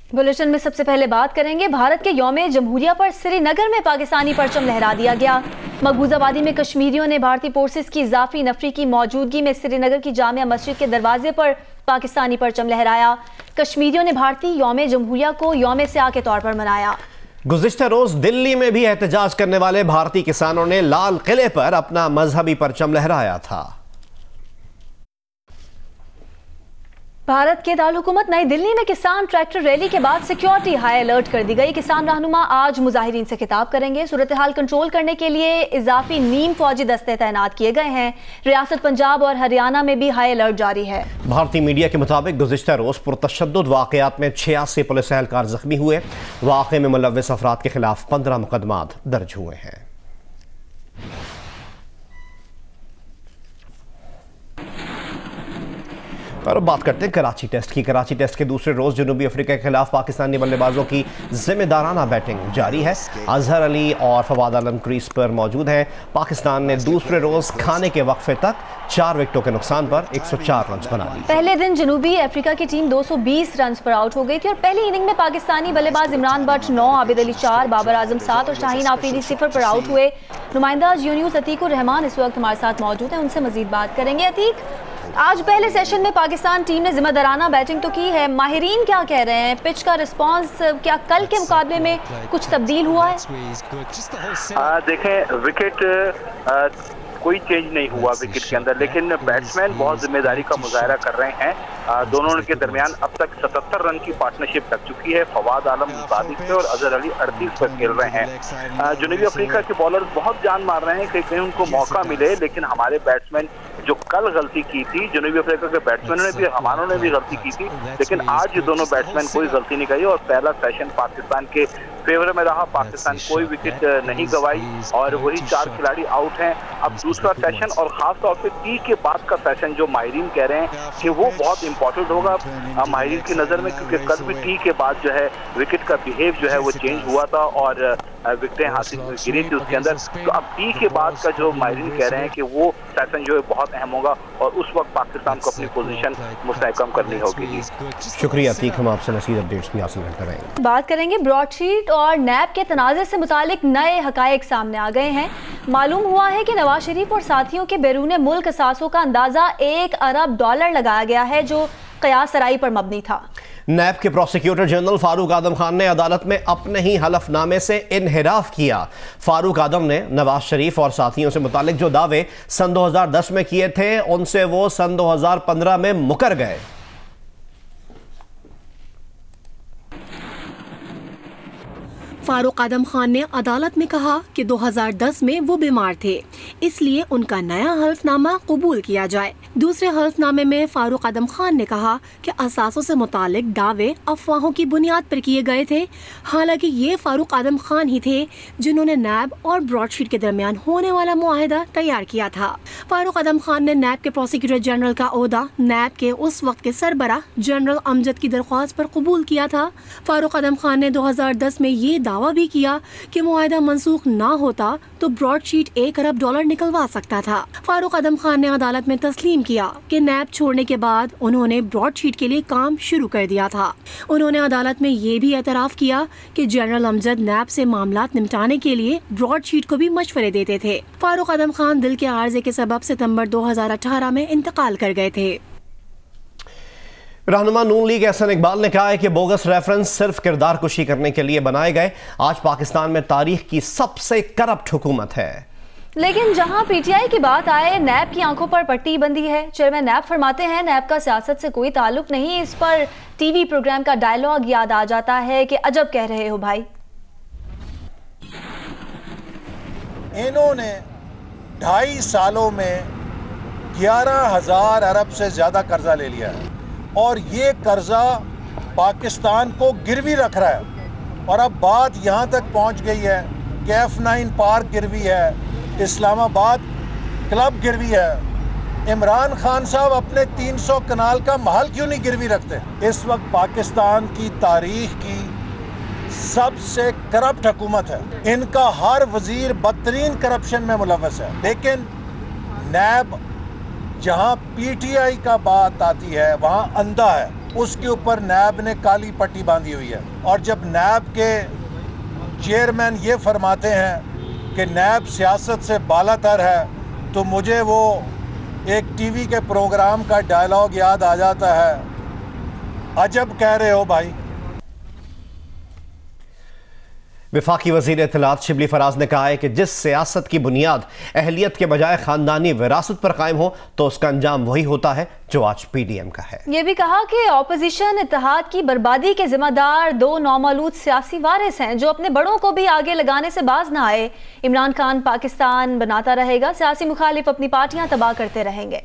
Bulletin में सबसे पहले बात करेंगे भारत के यौम जमहूरिया पर श्रीनगर में पाकिस्तानी परचम लहरा दिया गया। मकबूजा वादी में कश्मीरियों ने भारतीय फोर्सेस की इजाफी नफरी की मौजूदगी में श्रीनगर की जामिया मस्जिद के दरवाजे पर पाकिस्तानी परचम लहराया। कश्मीरियों ने भारतीय यौम जमहूरिया को यौम स्याह के तौर पर मनाया। गुज़िश्ता रोज दिल्ली में भी एहतजाज करने वाले भारतीय किसानों ने लाल किले पर अपना मजहबी परचम लहराया था। भारत के दारुल-हुकूमत नई दिल्ली में किसान ट्रैक्टर रैली के बाद सिक्योरिटी हाई अलर्ट कर दी गई। किसान रहनुमा आज मुजाहिरीन से खिताब करेंगे। सूरत हाल कंट्रोल करने के लिए इजाफी नीम फौजी दस्ते तैनात किए गए हैं। रियासत पंजाब और हरियाणा में भी हाई अलर्ट जारी है। भारतीय मीडिया के मुताबिक गुज़िश्ता रोज पुरतशद्दुद वाक़यात में 86 पुलिस एहलकार जख्मी हुए। वाक़े में मुलव्विस अफराद के खिलाफ 15 मुकदमात दर्ज हुए हैं। और बात करते हैं कराची टेस्ट की। कराची टेस्ट के दूसरे रोज जनूबी अफ्रीका के खिलाफ पाकिस्तानी बल्लेबाजों की जिम्मेदाराना बैटिंग जारी है। अजहर अली और फवाद आलम क्रीज पर मौजूद हैं। पाकिस्तान ने दूसरे रोज खाने के वक्फे तक 4 विकेटों के नुकसान पर 104 रन बना लिए। पहले दिन जनूबी अफ्रीका की टीम 220 रन पर आउट हो गई थी और पहली इनिंग में पाकिस्तानी बल्लेबाज इमरान बट 9, आबिद अली 4, बाबर आजम 7 और शाहीन आफरीदी 0 पर आउट हुए। नुमाइंदा यून्यूस अतीकुर रहमान इस वक्त हमारे साथ मौजूद हैं, उनसे मजीद बात करेंगे। अतीक, आज पहले सेशन में पाकिस्तान टीम ने जिम्मेदाराना बैटिंग तो की है, माहिरीन क्या कह रहे हैं? पिच का रिस्पांस क्या कल के मुकाबले में कुछ तब्दील हुआ है? देखें, विकेट कोई चेंज नहीं हुआ विकेट के अंदर, लेकिन बैट्समैन बहुत जिम्मेदारी का मुजाहरा कर रहे हैं। दोनों के दरमियान अब तक 77 रन की पार्टनरशिप लग चुकी है। फवाद आलम 22 पे और अजहर अली 38 पर खेल रहे हैं। जनूबी अफ्रीका के बॉलर्स बहुत जान मार रहे हैं कि कहीं उनको मौका मिले, लेकिन हमारे बैट्समैन जो कल गलती की थी, जनूबी अफ्रीका के बैट्समैनों ने भी, हमारों ने भी गलती की थी, लेकिन आज ये दोनों बैट्समैन कोई गलती नहीं करी और पहला सेशन पाकिस्तान के फेवर में रहा। पाकिस्तान कोई विकेट नहीं गंवाई और वही 4 खिलाड़ी आउट हैं। अब दूसरा सेशन और खास तौर पे टी के बाद का सेशन जो माहिरीन कह रहे हैं कि वो बहुत इंपॉर्टेंट होगा माहिरीन की नज़र में, क्योंकि कल भी टी के बाद जो है विकेट का बिहेव जो है वो चेंज हुआ था और विकेटें हासिल गिरी थी उसके अंदर। तो अब टी के बाद का जो माहिरीन कह रहे हैं कि वो सेशन जो है बहुत अहम होगा और उस वक्त पाकिस्तान को अपनी पोजीशन मुस्तहकम करनी होगी। जी शुक्रिया अतीक, हम आपसे मज़ीद अपडेट्स भी हासिल करते रहेंगे। बात करेंगे ब्रॉडशीट और नैब के तनाज़े से मुतालिक नए हकायक सामने आ गए हैं। मालूम हुआ है कि नवाज शरीफ और साथियों के बैरून मुल्क असासों का अंदाजा $1 अरब लगाया गया है, जो क़यास सराई पर मबनी था। नैब के प्रोसिक्यूटर जनरल फारूक आदम खान ने अदालत में अपने ही हलफनामे से इनहिराफ किया। फारूक आदम ने नवाज शरीफ और साथियों से मुतालिक जो दावे सन 2010 में किए थे, उनसे वो सन 2015 में मुकर गए। फारूक आदम खान ने अदालत में कहा कि 2010 में वो बीमार थे, इसलिए उनका नया हल्फनामा कबूल किया जाए। दूसरे हल्फनामे में फारूक आदम खान ने कहा कि असासों से मुतालिक दावे अफवाहों की बुनियाद पर किए गए थे। हालांकि ये फारूक आदम खान ही थे जिन्होंने नैब और ब्रॉडशीट के दरमियान होने वाला मुआहिदा तैयार किया था। फारूक आदम खान ने नैब के प्रोसिक्यूटर जनरल का ओहदा नैब के उस वक्त के सरबराह जनरल अमजद की दरख्वास्त पर कबूल किया था। फारूक आदम खान ने 2010 में ये दावा भी किया कि मुआहिदा मंसूख ना होता तो ब्रॉडशीट $1 अरब निकलवा सकता था। फारूक आदम खान ने अदालत में तस्लीम किया कि नैब छोड़ने के बाद उन्होंने ब्रॉडशीट के लिए काम शुरू कर दिया था। उन्होंने अदालत में ये भी एतराफ़ किया कि जनरल अमजद नैब से मामलात निपटाने के लिए ब्रॉडशीट को भी मशवरे देते थे। फारूक आदम खान दिल के आर्जे के सबब सितंबर 2018 में इंतकाल कर गए थे। रहनुमा नून लीग एहसन इकबाल ने कहा है कि बोगस रेफरेंस सिर्फ किरदार कुशी करने के लिए बनाए गए। आज पाकिस्तान में तारीख की सबसे करप्ट हुकूमत है। लेकिन जहां पीटीआई की बात आए, नैब की आंखों पर पट्टी बंदी है। चेयरमैन नैब फरमाते हैं नैब का सियासत से कोई ताल्लुक नहीं। इस पर टीवी प्रोग्राम का डायलॉग याद आ जाता है कि अजब कह रहे हो भाई। इन्होंने 2.5 सालों में 11,000 अरब से ज्यादा कर्जा ले लिया है और ये कर्जा पाकिस्तान को गिरवी रख रहा है। और अब बात यहाँ तक पहुँच गई है कि F9 पार्क गिरवी है, इस्लामाबाद क्लब गिरवी है। इमरान खान साहब अपने 300 कनाल का महल क्यों नहीं गिरवी रखते? इस वक्त पाकिस्तान की तारीख की सबसे करप्ट हुकूमत है। इनका हर वजीर बदतरीन करप्शन में मुलव्वस है। लेकिन नैब जहां पीटीआई का बात आती है वहां अंधा है। उसके ऊपर नैब ने काली पट्टी बांधी हुई है। और जब नैब के चेयरमैन ये फरमाते हैं कि नैब सियासत से बालातर है, तो मुझे वो एक टीवी के प्रोग्राम का डायलॉग याद आ जाता है, अजब कह रहे हो भाई। वफाकी वज़ीर इत्तलात शिबली फराज ने कहा है कि जिस सियासत की बुनियाद अहलियत के बजाय ख़ानदानी विरासत पर कायम हो तो उसका अंजाम वही होता है जो आज PDM का है। ये भी कहा कि ऑपोजिशन इत्तेहाद की बर्बादी के जिम्मेदार दो नौमालूद सियासी वारिस हैं जो अपने बड़ों को भी आगे लगाने से बाज ना आए। इमरान खान पाकिस्तान बनाता रहेगा, सियासी मुखालिफ अपनी पार्टियां तबाह करते रहेंगे।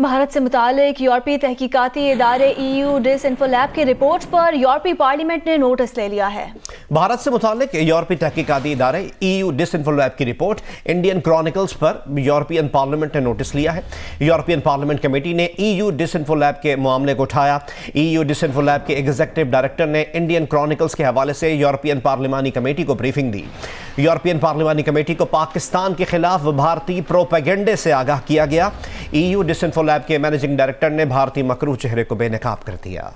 भारत से मुतालिक यूरोपीय तहकीकाती इदारे EU डिसइंफोलैब की रिपोर्ट पर यूरोपीय पार्लियामेंट ने नोटिस ले लिया है। भारत से मुतालिक यूरोपीय तहकीकाती इदारे EU डिसइंफोलैब की रिपोर्ट इंडियन क्रॉनिकल्स पर यूरोपियन पार्लियामेंट ने नोटिस लिया है। यूरोपियन पार्लियामेंट कमेटी ने EU डिसइंफोलैब के मामले को उठाया। EU डिसइंफोलैब के एग्जीक्यूटिव डायरेक्टर ने इंडियन क्रॉनिकल्स के हवाले से यूरोपियन पार्लिमानी कमेटी को ब्रीफिंग दी। यूरोपियन पार्लिमानी कमेटी को पाकिस्तान के खिलाफ भारतीय प्रोपेगेंडे से आगाह किया गया। EU डिसइंफोलैब के मैनेजिंग डायरेक्टर ने भारतीय मकरूह चेहरे को बेनकाब कर दिया।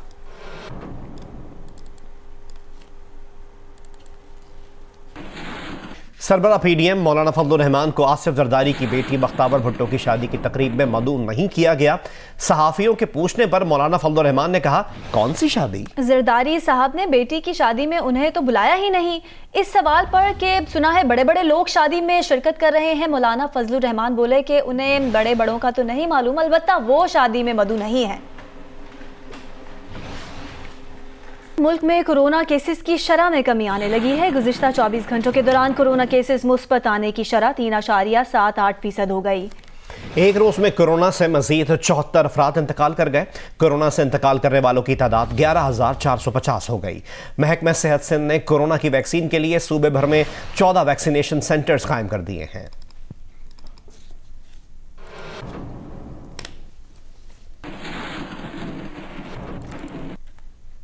सरबरा PDM मौलाना फजलुर रहमान को आसिफ जरदारी की बेटी बख्तावर भुट्टो की शादी की तकरीब में मदऊ नहीं किया गया। सहाफियों के पूछने पर मौलाना फजलुर रहमान ने कहा, कौन सी शादी? जरदारी साहब ने बेटी की शादी में उन्हें तो बुलाया ही नहीं। इस सवाल पर कि सुना है बड़े बड़े लोग शादी में शिरकत कर रहे हैं, मौलाना फजलुर रहमान बोले कि उन्हें बड़े बड़ों का तो नहीं मालूम, अलबत्ता वो शादी में मदऊ नहीं है। मुल्क में कोरोना केसेस की शरह में कमी आने लगी है। गुज़िश्ता 24 घंटों के दौरान कोरोना केसेस मुस्बत आने की शरह 3.78% हो गई। एक रोज में कोरोना से मजीद 74 अफराद इंतकाल कर गए। कोरोना से इंतकाल करने वालों की तादाद 11,450 हो गई। महकमा सेहत सिंध ने कोरोना की वैक्सीन के लिए सूबे भर में 14 वैक्सीनेशन सेंटर्स कायम कर दिए हैं।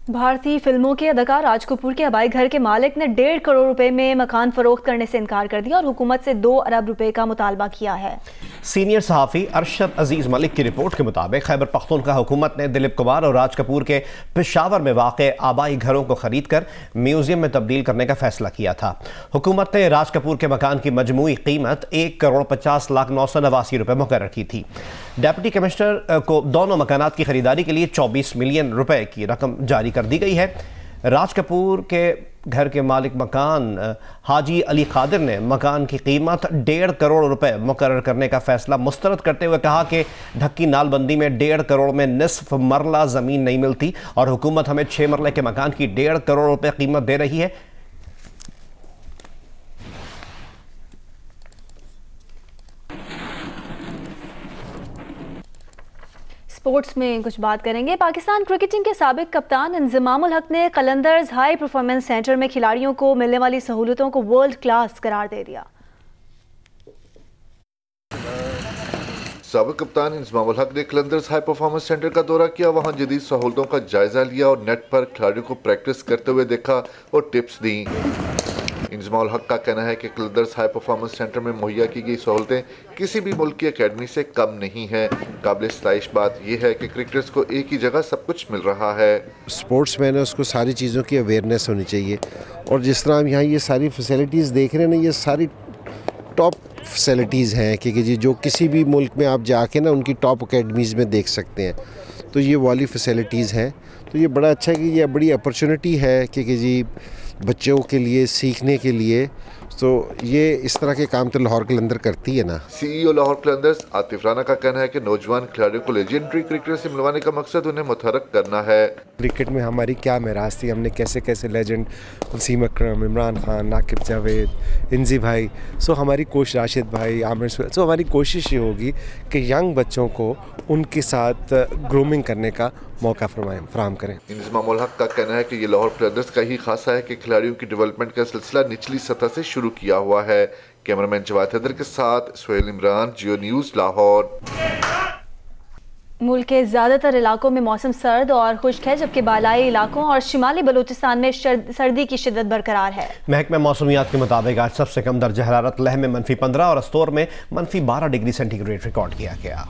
भारतीय फिल्मों के अदाकार राज कपूर के हवाई घर के मालिक ने 1.5 करोड़ रुपए में मकान फरोख्त करने से इनकार कर दिया और हुकूमत से 2 अरब रुपए का मुतालबा किया है। सीनियर सहाफ़ी अरशद अजीज मलिक की रिपोर्ट के मुताबिक खैबर पख्तूनख्वा हुकूमत ने दिलीप कुमार और राज कपूर के पेशावर में वाक़े आबाई घरों को खरीद कर म्यूजियम में तब्दील करने का फैसला किया था। हुकूमत ने राज कपूर के मकान की मजमूई कीमत 1,50,0989 रुपए मुकर्रर की थी। डिप्टी कमिश्नर को दोनों मकानात की खरीदारी के लिए 24 मिलियन रुपए की रकम जारी कर दी गई है। राज कपूर के घर के मालिक मकान हाजी अली कादिर ने मकान की कीमत 1.5 करोड़ रुपए मुकर्रर करने का फैसला मुस्तरद करते हुए कहा कि ढक्की नालबंदी में 1.5 करोड़ में निसफ मरला ज़मीन नहीं मिलती और हुकूमत हमें 6 मरले के मकान की 1.5 करोड़ रुपए कीमत दे रही है। स्पोर्ट्स में कुछ बात करेंगे। पाकिस्तान क्रिकेटिंग के साबिक कप्तान इंज़मामुल हक ने कलंदर्स हाई परफॉर्मेंस सेंटर में खिलाड़ियों को मिलने वाली सहूलतों को वर्ल्ड क्लास करार दे दिया। साबिक कप्तान इंज़मामुल हक ने कलंदर्स हाई परफॉर्मेंस सेंटर का दौरा किया। वहां जदीद सहूलतों का जायजा लिया और नेट पर खिलाड़ियों को प्रैक्टिस करते हुए देखा और टिप्स दी। इंज़मामुल हक का कहना है कि कलंदर्स हाई परफॉर्मेंस सेंटर में मुहैया की गई सहूलतें किसी भी मुल्क की अकेडमी से कम नहीं है। काबिल सताइश बात यह है कि क्रिकेटर्स को एक ही जगह सब कुछ मिल रहा है। स्पोर्ट्स मैन है, उसको सारी चीज़ों की अवेयरनेस होनी चाहिए और जिस तरह हम यहाँ ये सारी फैसिलिटीज़ देख रहे हैं ना, ये सारी टॉप फैसिलिटीज़ हैं कि जी जो किसी भी मुल्क में आप जाके ना उनकी टॉप अकेडमीज़ में देख सकते हैं। तो ये वाली फैसिलिटीज़ हैं, तो ये बड़ा अच्छा है कि ये बड़ी अपॉर्चुनिटी है कि जी बच्चों के लिए सीखने के लिए। तो ये इस तरह के काम तो लाहौर कलंदर करती है ना। CEO लाहौर कलंदर्स आतिफ राना का कहना है कि नौजवान खिलाड़ियों को लेजेंडरी क्रिकेटर से मिलवाने का मकसद उन्हें मुतहरक करना है। क्रिकेट में हमारी क्या मिरास थी, हमने कैसे कैसे लेजेंड वसीम अकरम, इमरान खान, नाकिब जावेद, इंजी भाई, सो हमारी कोशिश, राशिद भाई, आमिर, सो हमारी कोशिश ये होगी कि यंग बच्चों को उनके साथ ग्रूमिंग करने का मौका फराहम करें। इंज़मामुल हक का कहना है कि ये लाहौर कलंदर्स का ही खासा है कि खिलाड़ियों की डेवलपमेंट का सिलसिला निचली सतह से शुरू किया हुआ है। कैमरामैन जवाद हैदर के साथ सुहेल इमरान, जियो न्यूज़, लाहौर। मुल्क के ज़्यादातर इलाकों में मौसम सर्द और खुश्क है, जबकि बालाई इलाकों और शिमाली बलूचिस्तान में सर्दी की शिद्दत बरकरार है। महकमा मौसमियात के मुताबिक आज सबसे कम दर्जा हरारत लेह में -15 और अस्तोर में -12 डिग्री सेंटीग्रेड रिकॉर्ड किया गया।